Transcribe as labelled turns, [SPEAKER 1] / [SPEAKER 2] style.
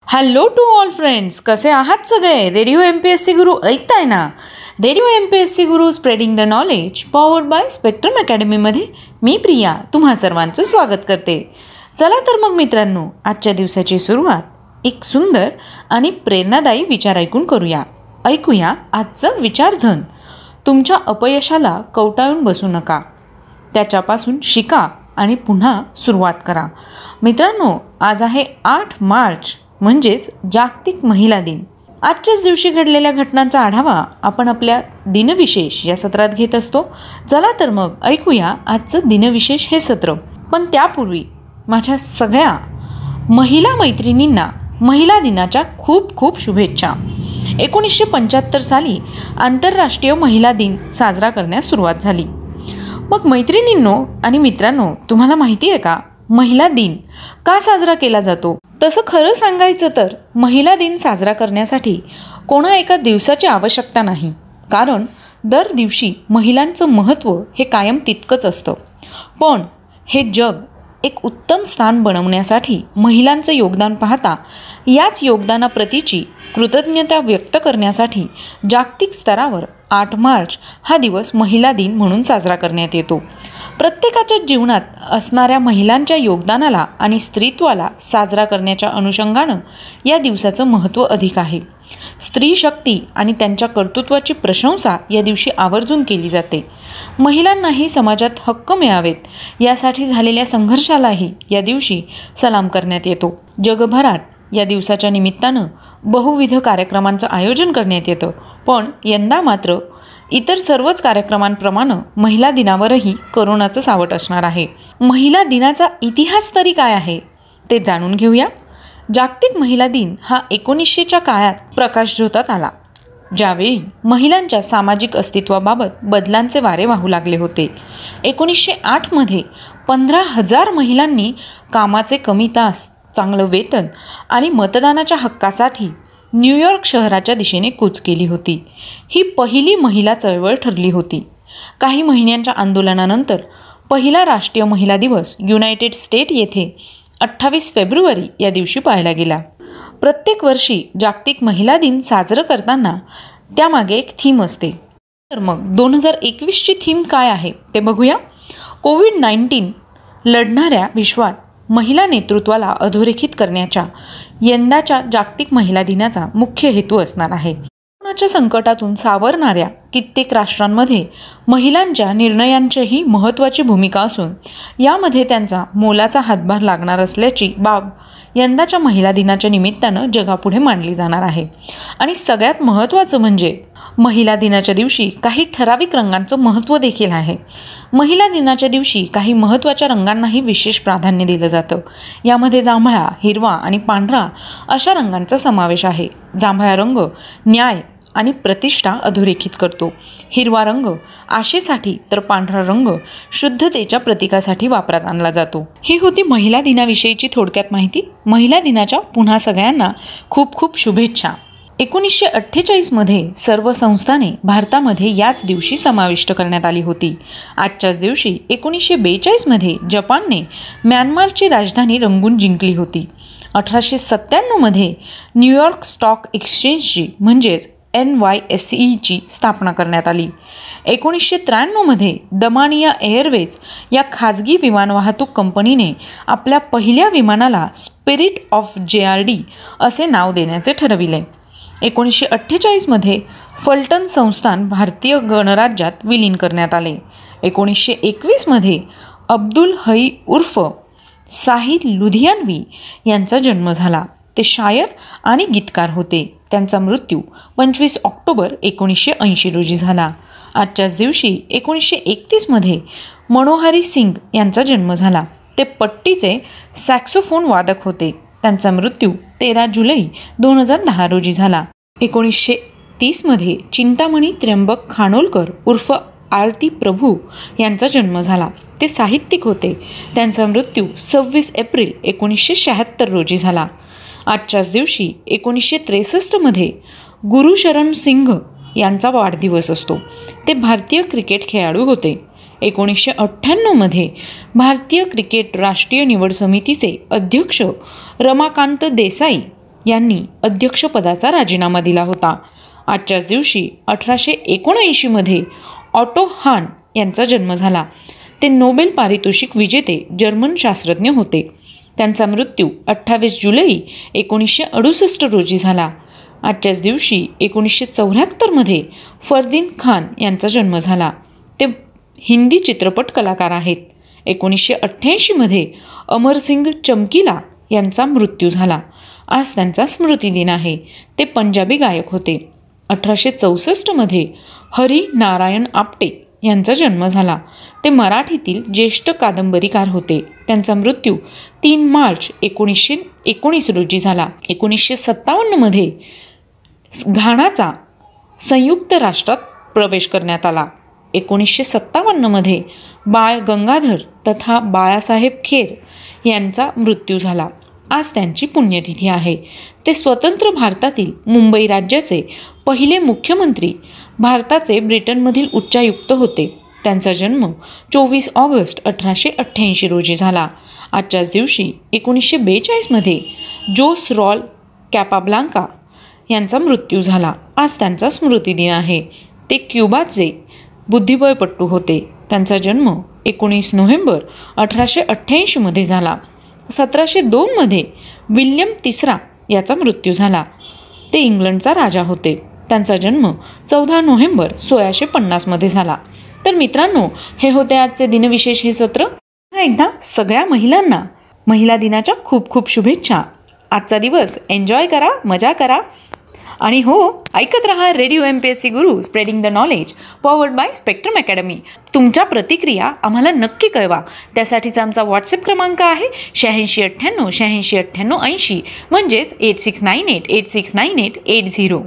[SPEAKER 1] Hello to all friends, कसे आहात सगळे? रेडिओ MPSC गुरु ऐकताय ना? Radio MPSC Guru spreading the knowledge powered by Spectrum अकॅडमीमध्ये मी प्रिया तुम्हा सर्वांचं स्वागत करते. चला तर मग मित्रांनो, आजच्या दिवसाची सुरुवात एक सुंदर आणि प्रेरणादायी विचार ऐकून करूया. ऐकूया आजचं विचारधन. तुमच्या अपयशाला कवटाळून बसू नका, त्याच्यापासून शिका आणि पुन्हा सुरुवात करा. मित्रांनो, आज आहे 8 मार्च, म्हणजेच जागतिक महिला दिन. आजच्याच दिवशी घडलेल्या घटनांचा आढावा आपण आपल्या दिनविशेष या सत्रात घेत असतो. चला तर मग ऐकूया आजचं दिनविशेष हे सत्र. पण त्यापूर्वी माझ्या सगळ्या महिला मैत्रिणींना महिला दिनाच्या खूप खूप शुभेच्छा. 1975 साली आंतरराष्ट्रीय महिला दिन साजरा करण्यास सुरुवात झाली. मग मैत्रिणींनो आणि मित्रांनो, तुम्हाला माहिती आहे का महिला दिन का साजरा केला जातो? तसं खरं सांगायचं तर महिला दिन साजरा करण्यासाठी कोणा एका दिवसाची आवश्यकता नाही, कारण दर दिवशी महिलांचं महत्त्व हे कायम तितकंच असतं. पण हे जग एक उत्तम स्थान बनवण्यासाठी महिलांचं योगदान पाहता याच योगदानाप्रतीची कृतज्ञता व्यक्त करण्यासाठी जागतिक स्तरावर 8 मार्च हा दिवस महिला दिन म्हणून साजरा करण्यात येतो. प्रत्येकाच्या जीवनात असणाऱ्या महिलांच्या योगदानाला आणि स्त्रीत्वाला साजरा करण्याच्या अनुषंगानं या दिवसाचं महत्त्व अधिक आहे. स्त्री शक्ती आणि त्यांच्या कर्तृत्वाची प्रशंसा या दिवशी आवर्जून केली जाते. महिलांनाही समाजात हक्क मिळावेत यासाठी झालेल्या संघर्षालाही या दिवशी सलाम करण्यात येतो. जगभरात या दिवसाच्या निमित्तानं बहुविध कार्यक्रमांचं आयोजन करण्यात येतं. पण यंदा मात्र इतर सर्वच कार्यक्रमांप्रमाणे महिला दिनावरही कोरोनाचं सावट असणार आहे. महिला दिनाचा इतिहास तरी काय आहे ते जाणून घेऊया. जागतिक महिला दिन हा 1900च्या काळात प्रकाशझोतात आला, ज्यावेळी महिलांच्या सामाजिक अस्तित्वाबाबत बदलांचे वारे वाहू लागले होते. 1908 मध्ये 15,000 महिलांनी कामाचे कमी तास, चांगलं वेतन आणि मतदानाच्या हक्कासाठी न्यूयॉर्क शहराच्या दिशेने कूच केली होती. ही पहिली महिला चळवळ ठरली होती. काही महिन्यांच्या आंदोलनानंतर पहिला राष्ट्रीय महिला दिवस युनायटेड स्टेट येथे 28 फेब्रुवारी या दिवशी पाळला गेला. प्रत्येक वर्षी जागतिक महिला दिन साजरं करताना त्यामागे एक थीम असते. तर मग 2021ची थीम काय आहे ते बघूया. कोविड-19 लढणाऱ्या विश्वात महिला नेतृत्वाला अधोरेखित करण्याच्या यंदाच्या जागतिक महिला दिनाचा मुख्य हेतू असणार आहे. कोरोनाच्या संकटातून सावरणाऱ्या कित्येक राष्ट्रांमध्ये महिलांच्या निर्णयांचीही महत्त्वाची भूमिका असून यामध्ये त्यांचा मोलाचा हातभार लागणार असल्याची बाब यंदाच्या महिला दिनाच्या निमित्तानं जगापुढे मांडली जाणार आहे. आणि सगळ्यात महत्त्वाचं म्हणजे महिला दिनाच्या दिवशी काही ठराविक रंगांचं महत्त्व देखील आहे. महिला दिनाच्या दिवशी काही महत्त्वाच्या रंगांनाही विशेष प्राधान्य दिलं जातं. यामध्ये जांभळा, हिरवा आणि पांढरा अशा रंगांचा समावेश आहे. जांभळा रंग न्याय आणि प्रतिष्ठा अधोरेखित करतो. हिरवा रंग आशेसाठी तर पांढरा रंग शुद्धतेच्या प्रतीकासाठी वापरात आणला जातो. ही होती महिला दिनाविषयीची थोडक्यात माहिती. महिला दिनाच्या पुन्हा सगळ्यांना खूप खूप शुभेच्छा. 1948 मध्ये सर्व संस्थाने भारतामध्ये याच दिवशी समाविष्ट करण्यात आली होती. आजच्याच दिवशी 1942 मध्ये जपानने म्यानमारची राजधानी रंगून जिंकली होती. 1897 मध्ये न्यूयॉर्क स्टॉक एक्सचेंजची म्हणजेच NYSE स्थापना करण्यात आली. 1993 मध्ये दमानिया एअरवेज या खाजगी विमान वाहतूक कंपनीने आपल्या पहिल्या विमानाला स्पिरिट ऑफ JRD असे नाव देण्याचे ठरविले. 1948 मध्ये फलटण संस्थान भारतीय गणराज्यात विलीन करण्यात आले. 1921 मध्ये अब्दुल हई उर्फ साहिद लुधियानवी यांचा जन्म झाला. ते शायर आणि गीतकार होते. त्यांचा मृत्यू 25 ऑक्टोबर 1980 रोजी झाला. आजच्याच दिवशी 1931 मध्ये मनोहरी सिंग यांचा जन्म झाला. ते पट्टीचे सॅक्सोफोन वादक होते. त्यांचा मृत्यू 13 जुलै 2010 रोजी झाला. 1930 मध्ये चिंतामणी त्र्यंबक खानोलकर उर्फ आरती प्रभू यांचा जन्म झाला. ते साहित्यिक होते. त्यांचा मृत्यू 26 एप्रिल 1976 रोजी झाला. आजच्याच दिवशी 1963 मध्ये गुरुशरण सिंग यांचा वाढदिवस असतो. ते भारतीय क्रिकेट खेळाडू होते. 1998 मध्ये भारतीय क्रिकेट राष्ट्रीय निवड समितीचे अध्यक्ष रमाकांत देसाई यांनी अध्यक्षपदाचा राजीनामा दिला होता. आजच्याच दिवशी 1879मध्ये ऑटो हान यांचा जन्म झाला. ते नोबेल पारितोषिक विजेते जर्मन शास्त्रज्ञ होते. त्यांचा मृत्यू 28 जुलै 1968 रोजी झाला. आजच्याच दिवशी 1974मध्ये फरदीन खान यांचा जन्म झाला. ते हिंदी चित्रपट कलाकार आहेत. 1988मध्ये अमरसिंग चमकीला यांचा मृत्यू झाला. आज त्यांचा स्मृतिदिन आहे. ते पंजाबी गायक होते. 1864मध्ये हरी नारायण आपटे यांचा जन्म झाला. ते मराठीतील ज्येष्ठ कादंबरीकार होते. त्यांचा मृत्यू 3 मार्च 1919 रोजी झाला. 1957मध्ये घानाचा संयुक्त राष्ट्रात प्रवेश करण्यात आला. 1957मध्ये बाळ गंगाधर तथा बाळासाहेब खेर यांचा मृत्यू झाला. आज त्यांची पुण्यतिथी आहे. ते स्वतंत्र भारतातील मुंबई राज्याचे पहिले मुख्यमंत्री, भारताचे ब्रिटनमधील उच्चायुक्त होते. त्यांचा जन्म 24 ऑगस्ट 1888 रोजी झाला. आजच्याच दिवशी 1942मध्ये जोस रॉल कॅपाब्लांका यांचा मृत्यू झाला. आज त्यांचा स्मृतिदिन आहे. ते क्युबाचे बुद्धिबळपटू होते. त्यांचा जन्म 19 नोव्हेंबर 1888मध्ये झाला. 1702मध्ये विल्यम तिसरा याचा मृत्यू झाला. ते इंग्लंडचा राजा होते. त्यांचा जन्म 14 नोव्हेंबर 1650मध्ये झाला. तर मित्रांनो, हे होते आजचे दिनविशेष हे सत्र. एकदा सगळ्या महिलांना महिला दिनाच्या खूप खूप शुभेच्छा. आजचा दिवस एन्जॉय करा, मजा करा आणि हो, ऐकत रहा radio MPSC Guru, spreading the knowledge, powered by spectrum academy. तुमच्या प्रतिक्रिया आम्हाला नक्की कळवा. त्यासाठीचा आमचा व्हॉट्सअप क्रमांक आहे 8698 8698 80, म्हणजेच 8698 869880.